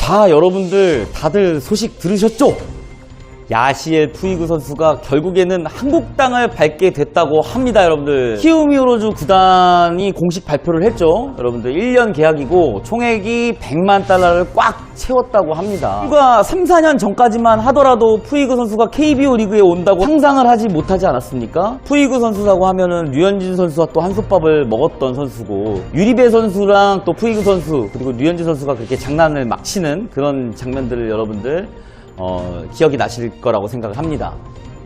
자, 여러분들 다들 소식 들으셨죠? 야시엘 푸이그 선수가 결국에는 한국 땅을 밟게 됐다고 합니다. 여러분들 키움 히어로즈 구단이 공식 발표를 했죠. 여러분들 1년 계약이고 총액이 100만 달러를 꽉 채웠다고 합니다. 불과 3, 4년 전까지만 하더라도 푸이그 선수가 KBO 리그에 온다고 상상을 하지 못하지 않았습니까? 푸이그 선수라고 하면은 류현진 선수와 또 한솥밥을 먹었던 선수고, 유리배 선수랑 또 푸이그 선수 그리고 류현진 선수가 그렇게 장난을 막 치는 그런 장면들을 여러분들 기억이 나실 거라고 생각을 합니다.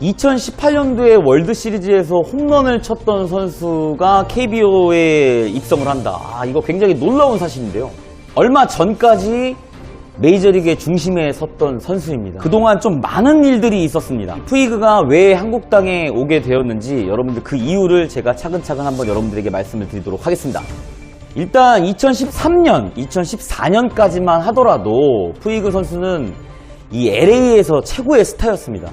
2018년도에 월드시리즈에서 홈런을 쳤던 선수가 KBO에 입성을 한다. 이거 굉장히 놀라운 사실인데요. 얼마 전까지 메이저리그의 중심에 섰던 선수입니다. 그동안 좀 많은 일들이 있었습니다. 푸이그가 왜 한국 땅에 오게 되었는지 여러분들 그 이유를 제가 차근차근 한번 여러분들에게 말씀을 드리도록 하겠습니다. 일단 2013년, 2014년까지만 하더라도 푸이그 선수는 이 LA에서 최고의 스타였습니다.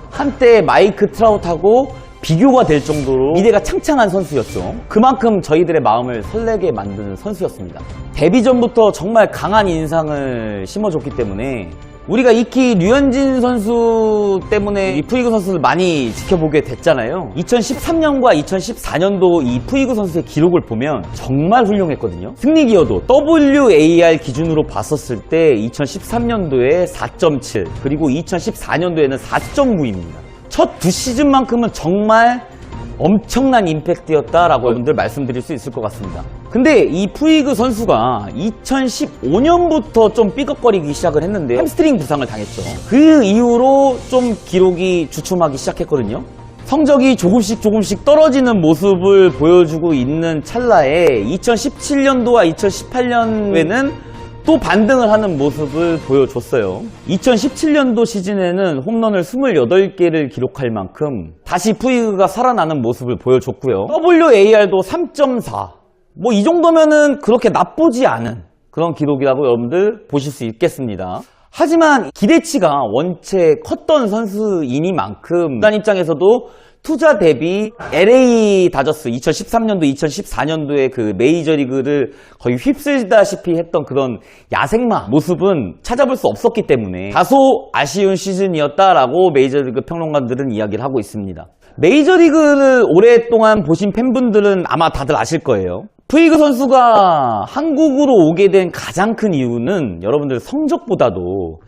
한때 마이크 트라웃하고 비교가 될 정도로 미래가 창창한 선수였죠. 그만큼 저희들의 마음을 설레게 만드는 선수였습니다. 데뷔 전부터 정말 강한 인상을 심어줬기 때문에 우리가 익히 류현진 선수 때문에 이 푸이그 선수를 많이 지켜보게 됐잖아요. 2013년과 2014년도 이 푸이그 선수의 기록을 보면 정말 훌륭했거든요. 승리 기여도 WAR 기준으로 봤었을 때 2013년도에 4.7 그리고 2014년도에는 4.9입니다. 첫 두 시즌만큼은 정말 엄청난 임팩트였다라고 여러분들 말씀드릴 수 있을 것 같습니다. 근데 이 푸이그 선수가 2015년부터 좀 삐걱거리기 시작을 했는데 햄스트링 부상을 당했죠. 그 이후로 좀 기록이 주춤하기 시작했거든요. 성적이 조금씩 떨어지는 모습을 보여주고 있는 찰나에 2017년도와 2018년에는 또 반등을 하는 모습을 보여줬어요. 2017년도 시즌에는 홈런을 28개를 기록할 만큼 다시 푸이그가 살아나는 모습을 보여줬고요. WAR도 3.4 뭐 이 정도면은 그렇게 나쁘지 않은 그런 기록이라고 여러분들 보실 수 있겠습니다. 하지만 기대치가 원체 컸던 선수이니만큼 구단 입장에서도 투자 대비 LA 다저스 2013년도, 2014년도에 그 메이저리그를 거의 휩쓸다시피 했던 그런 야생마 모습은 찾아볼 수 없었기 때문에 다소 아쉬운 시즌이었다라고 메이저리그 평론가들은 이야기를 하고 있습니다. 메이저리그를 오랫동안 보신 팬분들은 아마 다들 아실 거예요. 푸이그 선수가 한국으로 오게 된 가장 큰 이유는 여러분들 성적보다도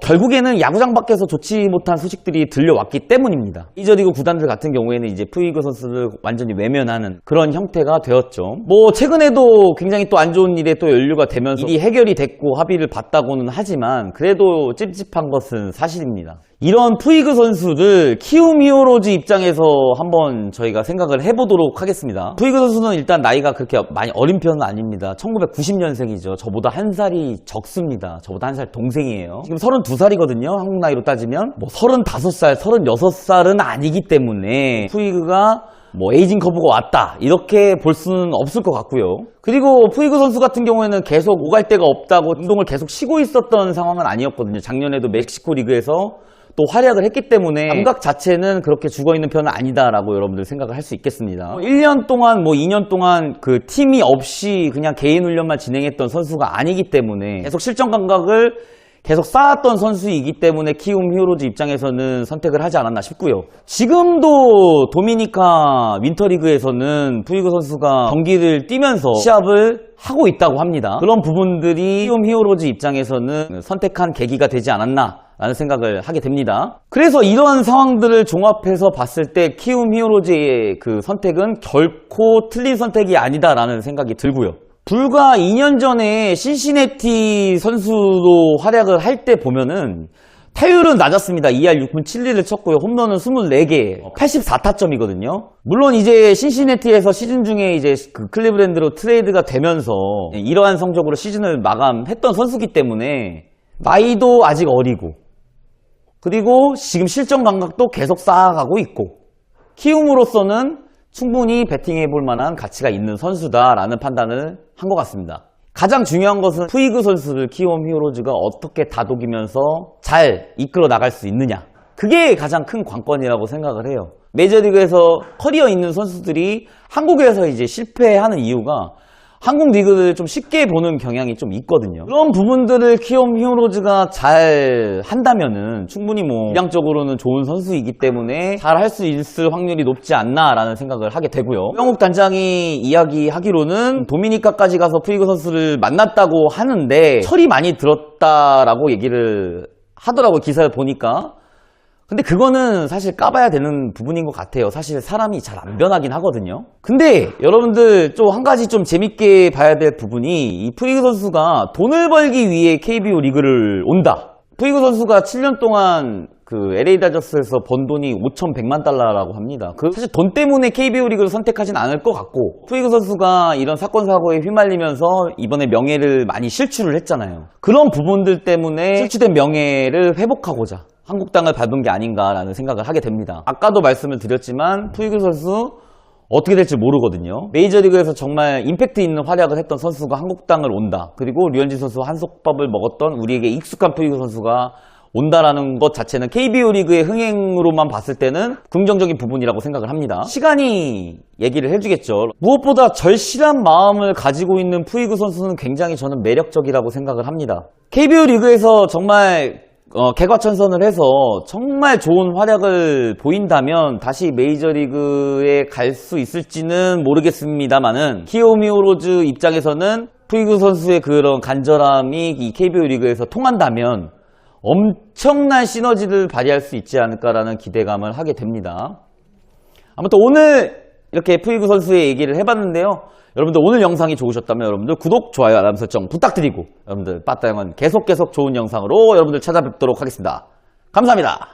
결국에는 야구장 밖에서 좋지 못한 소식들이 들려왔기 때문입니다. 메이저리그 구단들 같은 경우에는 이제 푸이그 선수를 완전히 외면하는 그런 형태가 되었죠. 뭐 최근에도 굉장히 또 안 좋은 일에 또 연루가 되면서 일이 해결이 됐고 합의를 봤다고는 하지만 그래도 찝찝한 것은 사실입니다. 이런 푸이그 선수를 키움 히어로즈 입장에서 한번 저희가 생각을 해보도록 하겠습니다. 푸이그 선수는 일단 나이가 그렇게 많이 어린 편은 아닙니다. 1990년생이죠. 저보다 한 살이 적습니다. 저보다 한 살 동생이에요. 지금 32살이거든요. 한국 나이로 따지면 뭐 35살, 36살은 아니기 때문에 푸이그가 뭐 에이징 커브가 왔다 이렇게 볼 수는 없을 것 같고요. 그리고 푸이그 선수 같은 경우에는 계속 오갈 데가 없다고 운동을 계속 쉬고 있었던 상황은 아니었거든요. 작년에도 멕시코 리그에서 또 활약을 했기 때문에 감각 자체는 그렇게 죽어있는 편은 아니다라고 여러분들 생각을 할 수 있겠습니다. 1년 동안 뭐 2년 동안 그 팀이 없이 그냥 개인 훈련만 진행했던 선수가 아니기 때문에 계속 실전 감각을 계속 쌓았던 선수이기 때문에 키움 히어로즈 입장에서는 선택을 하지 않았나 싶고요. 지금도 도미니카 윈터리그에서는 푸이그 선수가 경기를 뛰면서 시합을 하고 있다고 합니다. 그런 부분들이 키움 히어로즈 입장에서는 선택한 계기가 되지 않았나 라는 생각을 하게 됩니다. 그래서 이러한 상황들을 종합해서 봤을 때 키움 히어로즈의 그 선택은 결코 틀린 선택이 아니다라는 생각이 들고요. 불과 2년 전에 신시내티 선수로 활약을 할 때 보면은 타율은 낮았습니다. 2할 6푼 7리를 쳤고요. 홈런은 24개, 84타점이거든요. 물론 이제 신시내티에서 시즌 중에 이제 그 클리브랜드로 트레이드가 되면서 이러한 성적으로 시즌을 마감했던 선수기 때문에 나이도 아직 어리고 그리고 지금 실전 감각도 계속 쌓아가고 있고 키움으로서는 충분히 배팅해 볼 만한 가치가 있는 선수다라는 판단을 한 것 같습니다. 가장 중요한 것은 푸이그 선수를 키움 히어로즈가 어떻게 다독이면서 잘 이끌어 나갈 수 있느냐, 그게 가장 큰 관건이라고 생각을 해요. 메이저리그에서 커리어 있는 선수들이 한국에서 이제 실패하는 이유가 한국 리그를 좀 쉽게 보는 경향이 좀 있거든요. 그런 부분들을 키움 히어로즈가 잘 한다면은 충분히 뭐 기량적으로는 좋은 선수이기 때문에 잘 할 수 있을 확률이 높지 않나라는 생각을 하게 되고요. 영욱 단장이 이야기하기로는 도미니카까지 가서 푸이그 선수를 만났다고 하는데 철이 많이 들었다라고 얘기를 하더라고요. 기사를 보니까. 근데 그거는 사실 까봐야 되는 부분인 것 같아요. 사실 사람이 잘 안 변하긴 하거든요. 근데 여러분들 좀 한 가지 좀 재밌게 봐야 될 부분이 이 푸이그 선수가 돈을 벌기 위해 KBO 리그를 온다. 푸이그 선수가 7년 동안 그 LA 다저스에서 번 돈이 5,100만 달러라고 합니다. 사실 돈 때문에 KBO 리그를 선택하진 않을 것 같고, 푸이그 선수가 이런 사건 사고에 휘말리면서 이번에 명예를 많이 실추를 했잖아요. 그런 부분들 때문에 실추된 명예를 회복하고자 한국 땅을 밟은 게 아닌가라는 생각을 하게 됩니다. 아까도 말씀을 드렸지만 푸이그 선수 어떻게 될지 모르거든요. 메이저리그에서 정말 임팩트 있는 활약을 했던 선수가 한국 땅을 온다. 그리고 류현진 선수 한솥밥을 먹었던 우리에게 익숙한 푸이그 선수가 온다라는 것 자체는 KBO 리그의 흥행으로만 봤을 때는 긍정적인 부분이라고 생각을 합니다. 시간이 얘기를 해주겠죠. 무엇보다 절실한 마음을 가지고 있는 푸이그 선수는 굉장히 저는 매력적이라고 생각을 합니다. KBO 리그에서 정말 개과천선을 해서 정말 좋은 활약을 보인다면 다시 메이저리그에 갈 수 있을지는 모르겠습니다만은 키움 히어로즈 입장에서는 푸이그 선수의 그런 간절함이 이 KBO 리그에서 통한다면 엄청난 시너지를 발휘할 수 있지 않을까라는 기대감을 하게 됩니다. 아무튼 오늘 이렇게 푸이그 선수의 얘기를 해봤는데요. 여러분들 오늘 영상이 좋으셨다면 여러분들 구독, 좋아요, 알람 설정 부탁드리고 여러분들 빠따영은 계속 좋은 영상으로 여러분들 찾아뵙도록 하겠습니다. 감사합니다.